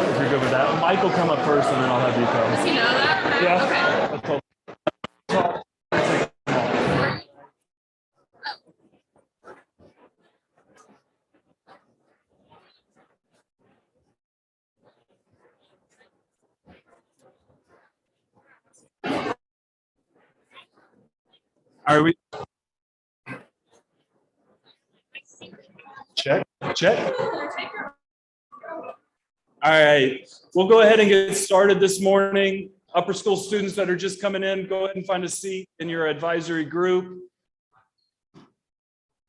If you're good with that. Mike will come up first and then I'll have you come. Does he know that? Yeah. Okay. That's cool. Are we? Check. All right, we'll go ahead and get started this morning. Upper school students that are just coming in, go ahead and find a seat in your advisory group.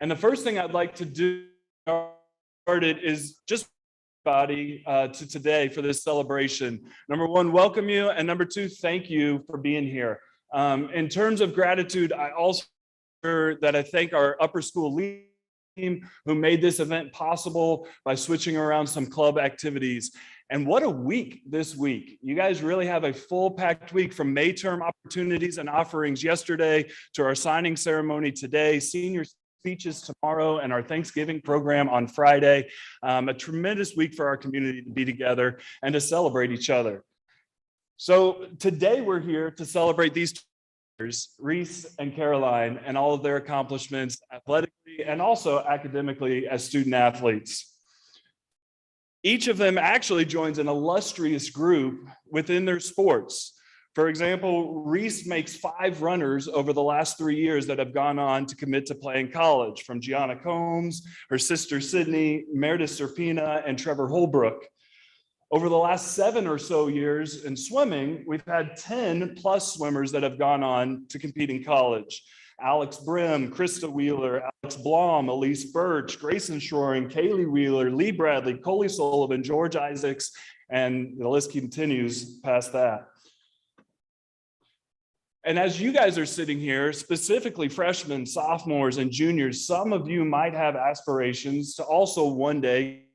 And the first thing I'd like to do is just everybody to today for this celebration. Number one, welcome you, and number two, thank you for being here. In terms of gratitude, I also that I thank our upper school lead team who made this event possible by switching around some club activities. And what a week this week. You guys really have a full packed week, from May term opportunities and offerings yesterday to our signing ceremony today, senior speeches tomorrow, and our Thanksgiving program on Friday. A tremendous week for our community to be together and to celebrate each other. So today we're here to celebrate these Reese and Caroline and all of their accomplishments athletically and also academically as student athletes. Each of them actually joins an illustrious group within their sports. For example, Reese makes 5 runners over the last 3 years that have gone on to commit to playing college, from Gianna Combs, her sister Sydney, Meredith Serpina, and Trevor Holbrook. Over the last 7 or so years in swimming, we've had 10 plus swimmers that have gone on to compete in college. Alex Brim, Krista Wheeler, Alex Blom, Elise Birch, Grayson Shoring, Kaylee Wheeler, Lee Bradley, Coley Sullivan, George Isaacs, and the list continues past that. And as you guys are sitting here, specifically freshmen, sophomores, and juniors, some of you might have aspirations to also one day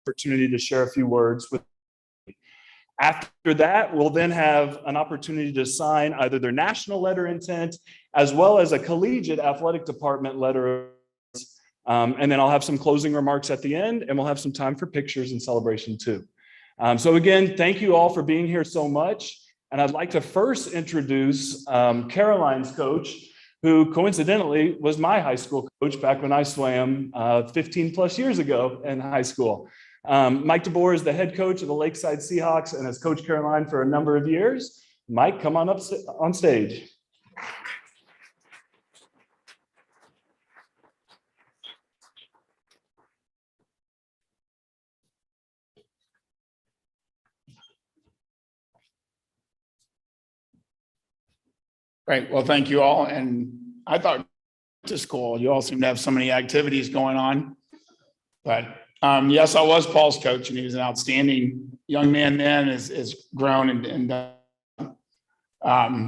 opportunity to share a few words with. After that, we'll then have an opportunity to sign either their national letter of intent as well as a collegiate athletic department letter. And then I'll have some closing remarks at the end, and we'll have some time for pictures and celebration too. So again, thank you all for being here so much. And I'd like to first introduce Caroline's coach, who coincidentally was my high school coach back when I swam 15 plus years ago in high school. Mike DeBoer is the head coach of the Lakeside Seahawks and has coached Caroline for a number of years. Mike, come on up on stage. Great. Well, thank you all. And I thought to school, you all seem to have so many activities going on. But yes, I was Paul's coach, and he was an outstanding young man then, is grown and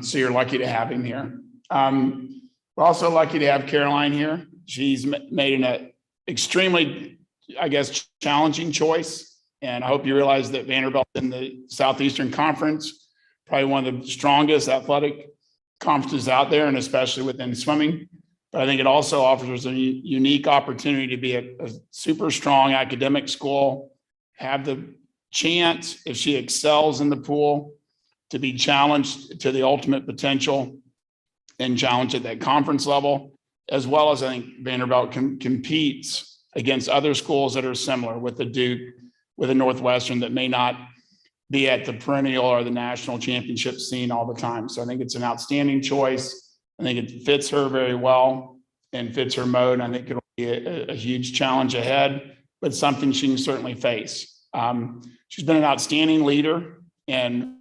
so you're lucky to have him here. We're also lucky to have Caroline here. She's made an extremely, I guess, challenging choice. And I hope you realize that Vanderbilt in the Southeastern Conference, probably one of the strongest athletic conferences out there, and especially within swimming. But I think it also offers a unique opportunity to be a super strong academic school, have the chance, if she excels in the pool, to be challenged to the ultimate potential and challenged at that conference level, as well as I think Vanderbilt competes against other schools that are similar, with the Duke, with a Northwestern that may not be at the perennial or the national championship scene all the time. So I think it's an outstanding choice. I think it fits her very well and fits her mode. I think it'll be a huge challenge ahead, but something she can certainly face. She's been an outstanding leader and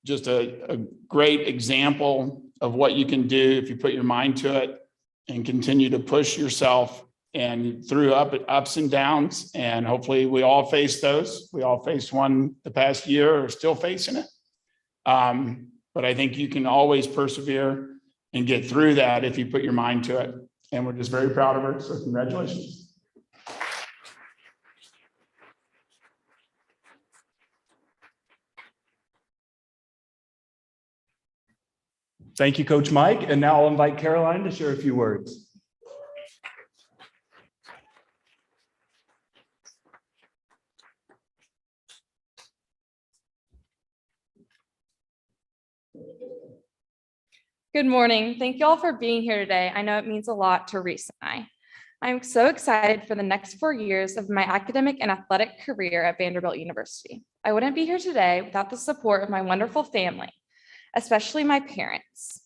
just a great example of what you can do if you put your mind to it and continue to push yourself and through ups and downs. And hopefully we all face those. We all faced one the past year or still facing it. But I think you can always persevere and get through that if you put your mind to it. And we're just very proud of her. So congratulations. Thank you, Coach Mike. And now I'll invite Caroline to share a few words. Good morning. Thank you all for being here today. I know it means a lot to Reese and I. I'm so excited for the next 4 years of my academic and athletic career at Vanderbilt University. I wouldn't be here today without the support of my wonderful family, especially my parents.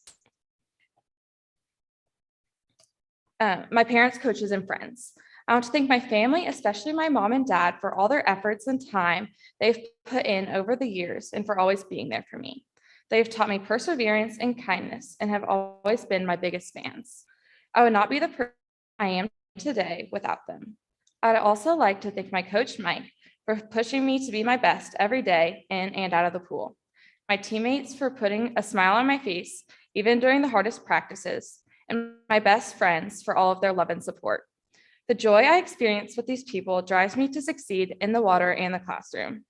Coaches, and friends. I want to thank my family, especially my mom and dad, for all their efforts and time they've put in over the years and for always being there for me. They've taught me perseverance and kindness and have always been my biggest fans. I would not be the person I am today without them. I'd also like to thank my coach, Mike, for pushing me to be my best every day in and out of the pool. My teammates for putting a smile on my face, even during the hardest practices, and my best friends for all of their love and support. The joy I experience with these people drives me to succeed in the water and the classroom.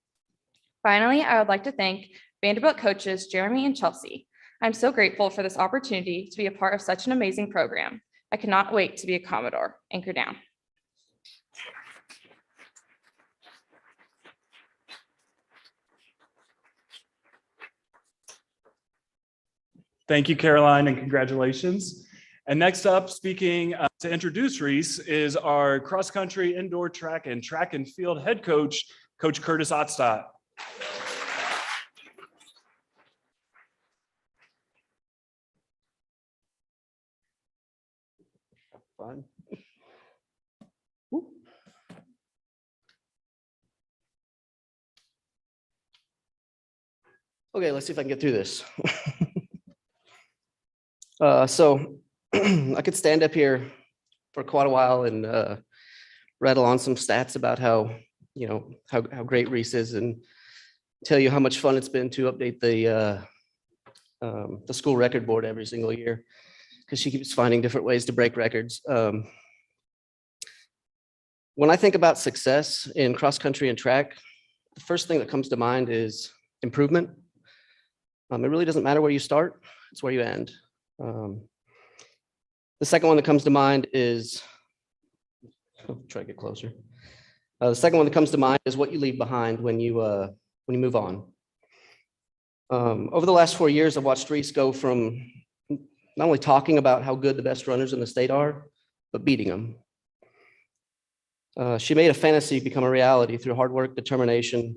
Finally, I would like to thank Vanderbilt coaches Jeremy and Chelsea. I'm so grateful for this opportunity to be a part of such an amazing program. I cannot wait to be a Commodore. Anchor down. Thank you, Caroline, and congratulations. And next up, speaking to introduce Reese is our cross-country indoor track and field head coach, Coach Curtis Ottstott. Fun. Okay, let's see if I can get through this. So I could stand up here for quite a while and rattle on some stats about how great Reese is and tell you how much fun it's been to update the school record board every single year, because she keeps finding different ways to break records. When I think about success in cross country and track, the first thing that comes to mind is improvement. It really doesn't matter where you start, it's where you end. The second one that comes to mind is, try to get closer. The second one that comes to mind is what you leave behind when you move on. Over the last 4 years, I've watched Reese go from not only talking about how good the best runners in the state are, but beating them. She made a fantasy become a reality through hard work, determination,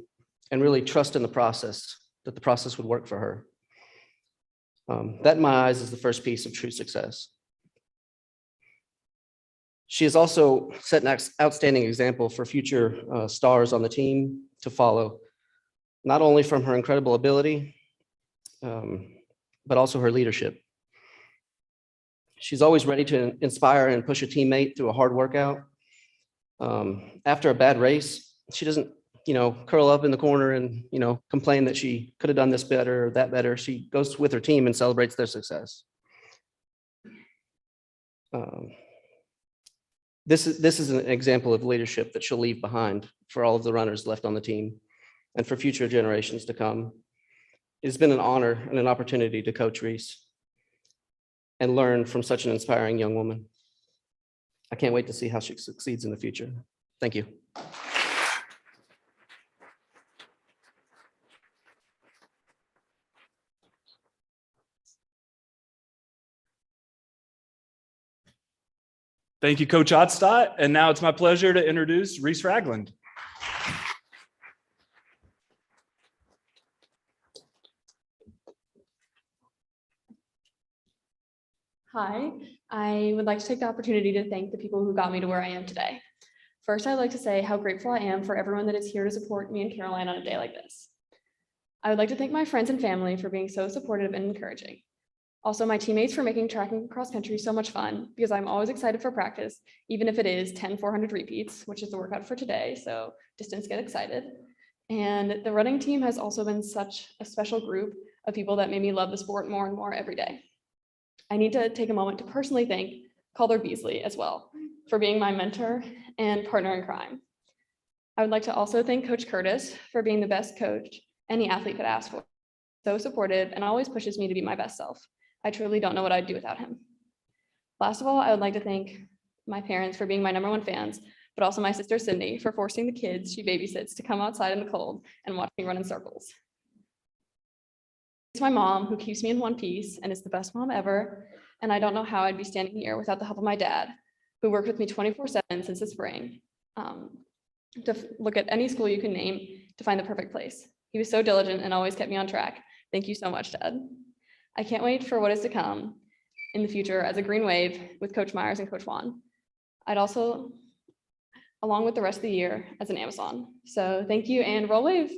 and really trust in the process, that the process would work for her. That, in my eyes, is the first piece of true success. She has also set an outstanding example for future stars on the team to follow, not only from her incredible ability, but also her leadership. She's always ready to inspire and push a teammate through a hard workout. After a bad race, she doesn't, curl up in the corner and, complain that she could have done this better or that better. She goes with her team and celebrates their success. This is an example of leadership that she'll leave behind for all of the runners left on the team and for future generations to come. It's been an honor and an opportunity to coach Reese and learn from such an inspiring young woman. I can't wait to see how she succeeds in the future. Thank you. Thank you, Coach Ottstott. And now it's my pleasure to introduce Reese Ragland. Hi, I would like to take the opportunity to thank the people who got me to where I am today. First, I'd like to say how grateful I am for everyone that is here to support me and Caroline on a day like this. I would like to thank my friends and family for being so supportive and encouraging. Also, my teammates for making track and cross country so much fun because I'm always excited for practice, even if it is 10 400 repeats, which is the workout for today, so distance get excited. And the running team has also been such a special group of people that made me love the sport more and more every day. I need to take a moment to personally thank Calder Beasley as well for being my mentor and partner in crime. I would like to also thank Coach Curtis for being the best coach any athlete could ask for. So supportive and always pushes me to be my best self. I truly don't know what I'd do without him. Last of all, I would like to thank my parents for being my #1 fans, but also my sister Cindy for forcing the kids she babysits to come outside in the cold and watch me run in circles. It's my mom who keeps me in one piece and is the best mom ever. And I don't know how I'd be standing here without the help of my dad, who worked with me 24/7 since the spring, to look at any school you can name to find the perfect place. He was so diligent and always kept me on track. Thank you so much, Dad. I can't wait for what is to come in the future as a Green Wave with Coach Myers and Coach Juan. I'd also, along with the rest of the year, as an Amazon. So thank you and roll wave.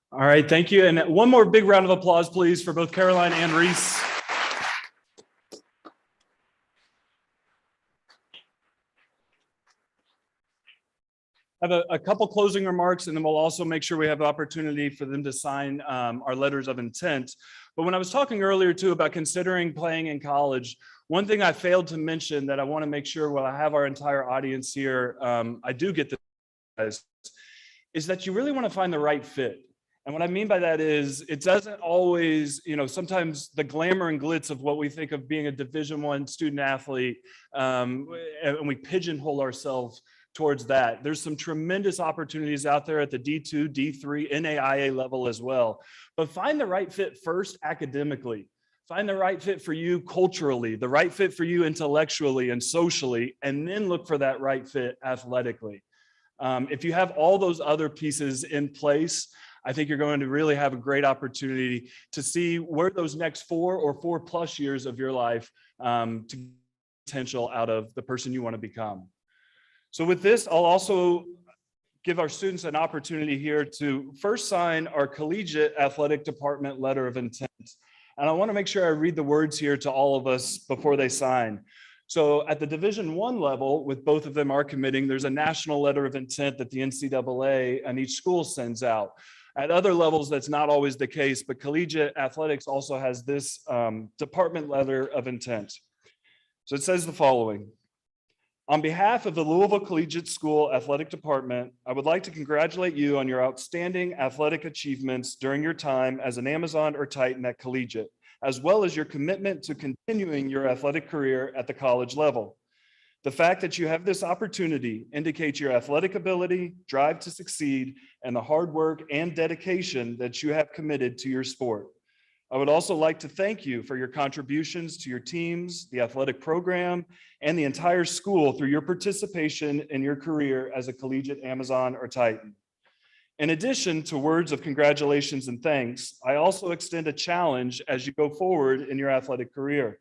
All right, thank you. And one more big round of applause, please, for both Caroline and Reese. I have a couple closing remarks, and then we'll also make sure we have the opportunity for them to sign our letters of intent. But when I was talking earlier too about considering playing in college, one thing I failed to mention that I want to make sure while I have our entire audience here, I do get this, is that you really want to find the right fit. And what I mean by that is it doesn't always, sometimes the glamour and glitz of what we think of being a Division I student athlete, and we pigeonhole ourselves towards that. There's some tremendous opportunities out there at the D2, D3, NAIA level as well. But find the right fit first academically. Find the right fit for you culturally, the right fit for you intellectually and socially, and then look for that right fit athletically. If you have all those other pieces in place, I think you're going to really have a great opportunity to see where those next 4 or 4+ years of your life to potential out of the person you want to become. So with this, I'll also give our students an opportunity here to first sign our Collegiate Athletic Department letter of intent. And I want to make sure I read the words here to all of us before they sign. So at the Division I level, with both of them are committing, there's a national letter of intent that the NCAA and each school sends out. At other levels, that's not always the case, but collegiate athletics also has this department letter of intent. So it says the following. On behalf of the Louisville Collegiate School Athletic Department, I would like to congratulate you on your outstanding athletic achievements during your time as an Amazon or Titan at Collegiate, as well as your commitment to continuing your athletic career at the college level. The fact that you have this opportunity indicates your athletic ability, drive to succeed, and the hard work and dedication that you have committed to your sport. I would also like to thank you for your contributions to your teams, the athletic program, and the entire school through your participation in your career as a collegiate Amazon or Titan. In addition to words of congratulations and thanks, I also extend a challenge as you go forward in your athletic career.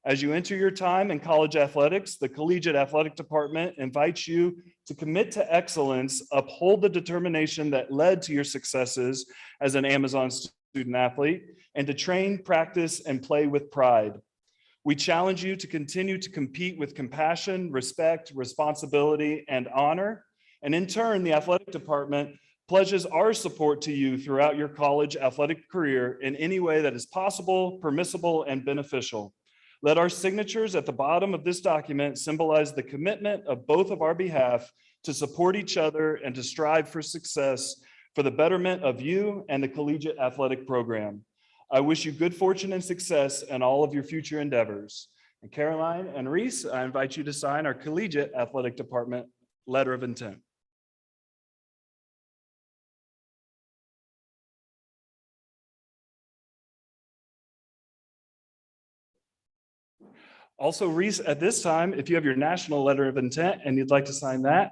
As you enter your time in college athletics, the Collegiate Athletic Department invites you to commit to excellence, uphold the determination that led to your successes as an Amazon student athlete, and to train, practice, and play with pride. We challenge you to continue to compete with compassion, respect, responsibility, and honor. And in turn, the athletic department pledges our support to you throughout your college athletic career in any way that is possible, permissible, and beneficial. Let our signatures at the bottom of this document symbolize the commitment of both of our behalf to support each other and to strive for success for the betterment of you and the collegiate athletic program. I wish you good fortune and success in all of your future endeavors. And Caroline and Reese, I invite you to sign our Collegiate Athletic Department letter of intent. Also, Reese, at this time, if you have your national letter of intent and you'd like to sign that.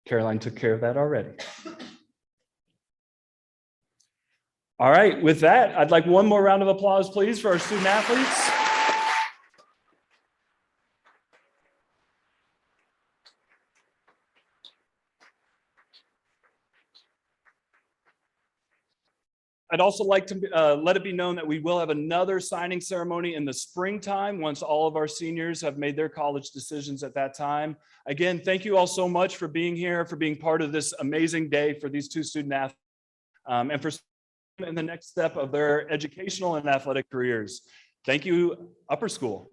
Caroline took care of that already. All right, with that, I'd like one more round of applause, please, for our student athletes. I'd also like to let it be known that we will have another signing ceremony in the springtime once all of our seniors have made their college decisions at that time. Again, thank you all so much for being here, for being part of this amazing day for these two student athletes, and for in the next step of their educational and athletic careers. Thank you, Upper School.